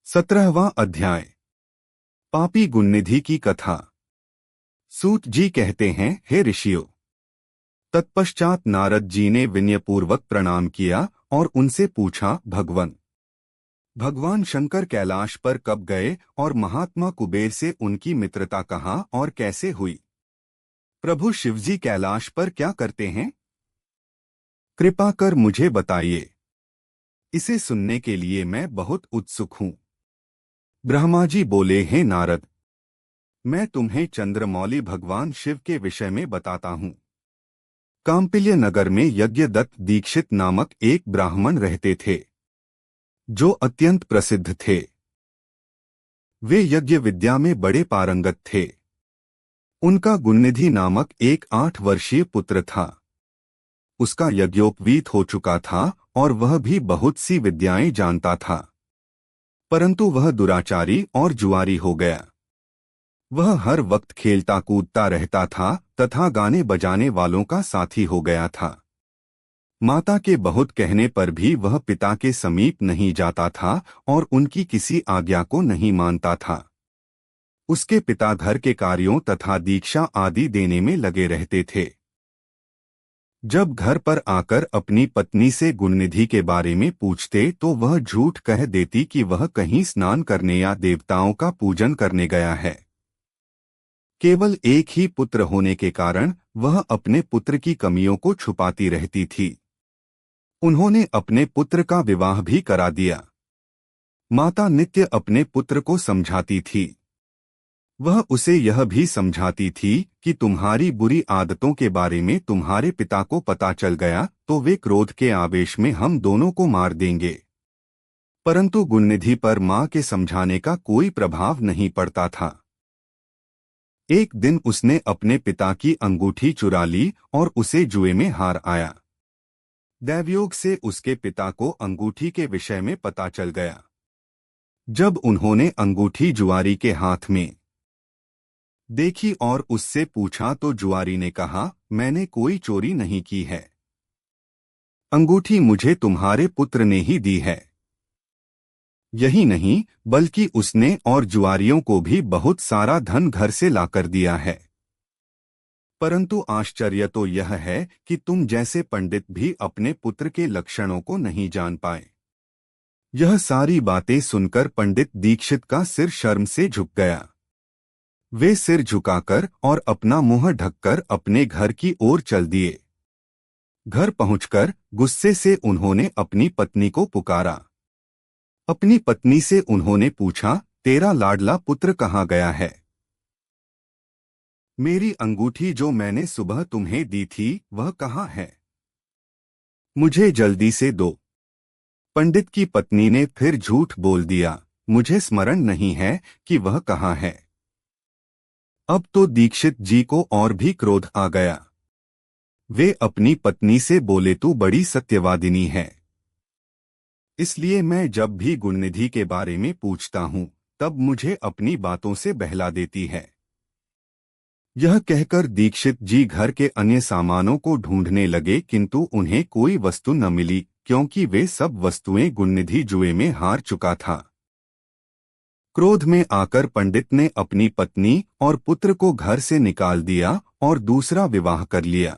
17वां अध्याय। पापी गुणनिधि की कथा। सूत जी कहते हैं, हे ऋषियों। तत्पश्चात नारद जी ने विनयपूर्वक प्रणाम किया और उनसे पूछा, भगवान शंकर कैलाश पर कब गए और महात्मा कुबेर से उनकी मित्रता कहाँ और कैसे हुई? प्रभु शिवजी कैलाश पर क्या करते हैं? कृपा कर मुझे बताइए। इसे सुनने के लिए मैं बहुत उत्सुक हूँ। ब्रह्मा जी बोले, हे नारद, मैं तुम्हें चंद्रमौली भगवान शिव के विषय में बताता हूँ। कांपिल्य नगर में यज्ञदत्त दीक्षित नामक एक ब्राह्मण रहते थे, जो अत्यंत प्रसिद्ध थे। वे यज्ञ विद्या में बड़े पारंगत थे। उनका गुणनिधि नामक एक 8 वर्षीय पुत्र था। उसका यज्ञोपवीत हो चुका था और वह भी बहुत सी विद्याएं जानता था, परंतु वह दुराचारी और जुआरी हो गया। वह हर वक्त खेलता कूदता रहता था तथा गाने बजाने वालों का साथी हो गया था। माता के बहुत कहने पर भी वह पिता के समीप नहीं जाता था और उनकी किसी आज्ञा को नहीं मानता था। उसके पिता घर के कार्यों तथा दीक्षा आदि देने में लगे रहते थे। जब घर पर आकर अपनी पत्नी से गुणनिधि के बारे में पूछते तो वह झूठ कह देती कि वह कहीं स्नान करने या देवताओं का पूजन करने गया है। केवल एक ही पुत्र होने के कारण वह अपने पुत्र की कमियों को छुपाती रहती थी। उन्होंने अपने पुत्र का विवाह भी करा दिया। माता नित्य अपने पुत्र को समझाती थी। वह उसे यह भी समझाती थी कि तुम्हारी बुरी आदतों के बारे में तुम्हारे पिता को पता चल गया तो वे क्रोध के आवेश में हम दोनों को मार देंगे। परंतु गुणनिधि पर मां के समझाने का कोई प्रभाव नहीं पड़ता था। एक दिन उसने अपने पिता की अंगूठी चुरा ली और उसे जुए में हार आया। दैवयोग से उसके पिता को अंगूठी के विषय में पता चल गया। जब उन्होंने अंगूठी जुआरी के हाथ में देखी और उससे पूछा तो जुआरी ने कहा, मैंने कोई चोरी नहीं की है। अंगूठी मुझे तुम्हारे पुत्र ने ही दी है। यही नहीं बल्कि उसने और जुआरियों को भी बहुत सारा धन घर से लाकर दिया है। परंतु आश्चर्य तो यह है कि तुम जैसे पंडित भी अपने पुत्र के लक्षणों को नहीं जान पाए। यह सारी बातें सुनकर पंडित दीक्षित का सिर शर्म से झुक गया। वे सिर झुकाकर और अपना मुंह ढककर अपने घर की ओर चल दिए। घर पहुंचकर गुस्से से उन्होंने अपनी पत्नी को पुकारा। अपनी पत्नी से उन्होंने पूछा, तेरा लाडला पुत्र कहाँ गया है? मेरी अंगूठी जो मैंने सुबह तुम्हें दी थी वह कहाँ है? मुझे जल्दी से दो। पंडित की पत्नी ने फिर झूठ बोल दिया, मुझे स्मरण नहीं है कि वह कहाँ है। अब तो दीक्षित जी को और भी क्रोध आ गया। वे अपनी पत्नी से बोले, तू बड़ी सत्यवादिनी है, इसलिए मैं जब भी गुणनिधि के बारे में पूछता हूँ तब मुझे अपनी बातों से बहला देती है। यह कहकर दीक्षित जी घर के अन्य सामानों को ढूंढने लगे, किंतु उन्हें कोई वस्तु न मिली क्योंकि वे सब वस्तुएं गुणनिधि जुए में हार चुका था। क्रोध में आकर पंडित ने अपनी पत्नी और पुत्र को घर से निकाल दिया और दूसरा विवाह कर लिया।